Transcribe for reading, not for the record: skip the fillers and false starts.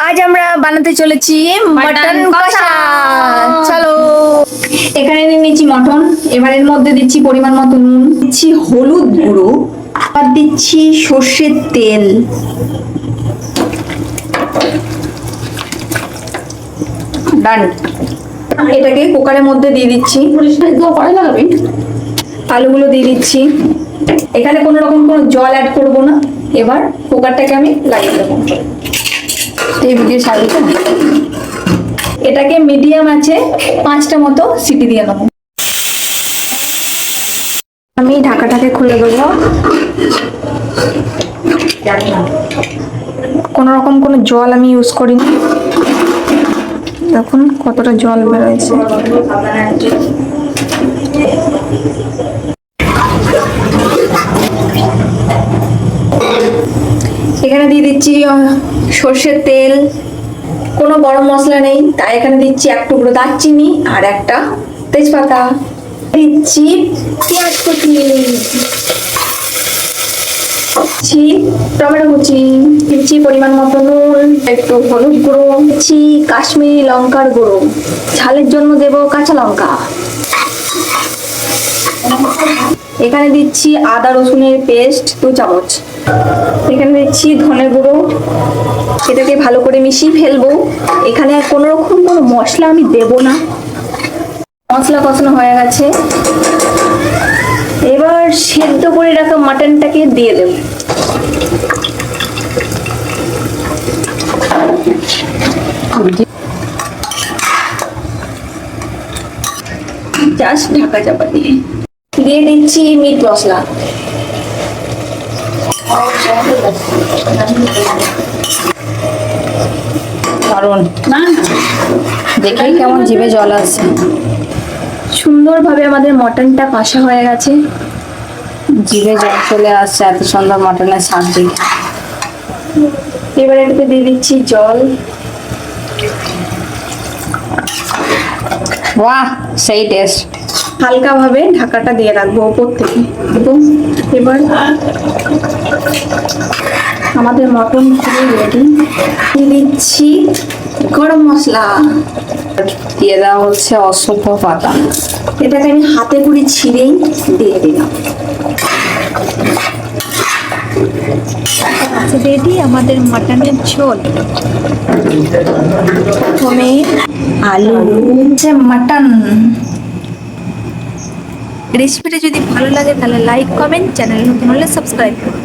আজ আমরা বানাতে চলেছি মটন কষা। চলো, এখানে নিয়ে নিচ্ছি মটন। এবার এর মধ্যে দিচ্ছি পরিমাণ মতো নুন, দিচ্ছি হলুদ গুঁড়ো, আর দিচ্ছি সর্ষের তেল। ডান। এটাকে কুকারের মধ্যে দিয়ে দিচ্ছি। আলুগুলো দিয়ে দিচ্ছি। এখানে কোনো রকম কোনো জল অ্যাড করবো না। এবার কুকারটাকে আমি লাগিয়ে দেবো। এটাকে মিডিয়াম আছে 5টা মতো সিটি দিয়ে নেবো। আমি ঢাকাটাকে খুলে দেবো। কোনো রকম কোনো জল আমি ইউজ করিনি। দেখুন কতটা জল বেরোয়েছে। এখানে দিয়ে দিচ্ছি সর্ষের তেল। কোনো গরম মশলা নেই, তাই এখানে দিচ্ছি এক টুকরো দারচিনি আর একটা তেজপাতা। দিচ্ছি পেঁয়াজ কুচি, দিচ্ছি টমেটো কুচি, দিচ্ছি পরিমাণ মতো নুন, একটু হলুদ গুঁড়ো, দিচ্ছি কাশ্মীরি লঙ্কার গুঁড়ো, ঝালের জন্য দেব কাঁচা লঙ্কা। এখানে দিচ্ছি আদা রসুনের পেস্ট 2 চামচ। এখানে দিচ্ছি ধনে গুঁড়ো। এটাকে ভালো করে মিশিয়ে ফেলবো। এখানে আর কোনো রকম কোনো মশলা আমি দেব না। মশলা কষানো হয়ে গেছে। এবার সেদ্ধ করে রাখা মাটনটাকে দিয়ে দেব। জাস্ট ঢাকা চাপা দিয়ে দিয়ে দিচ্ছি মিট মশলা। কারণ না দেখেই কেমন জিভে জল আসছে। সুন্দরভাবে আমাদের মটনটা কষা হয়ে গেছে। জিভে জল চলে আসছে এত সুন্দর মটনের স্বাদ দেখে। এবার এটাতে দিয়ে দিচ্ছি জল। বাহ, সেই টেস্ট। হালকা ভাবে ঢাকাটা দিয়ে রাখবো উপর থেকে। এবার আমাদের মটন পুরো রেডি। দিয়ে দিচ্ছি গরম মশলা, দিয়ে দেওয়া হচ্ছে অসংখ্য পাতা। এটাকে আমি হাতে করে ছিঁড়েই দিয়ে দিলাম। রেডি আমাদের মটনের ঝোল। প্রথমে আলু, মটন। রেসিপিটা যদি ভালো লাগে তাহলে লাইক, কমেন্ট, চ্যানেল নতুন হলে সাবস্ক্রাইব করুন।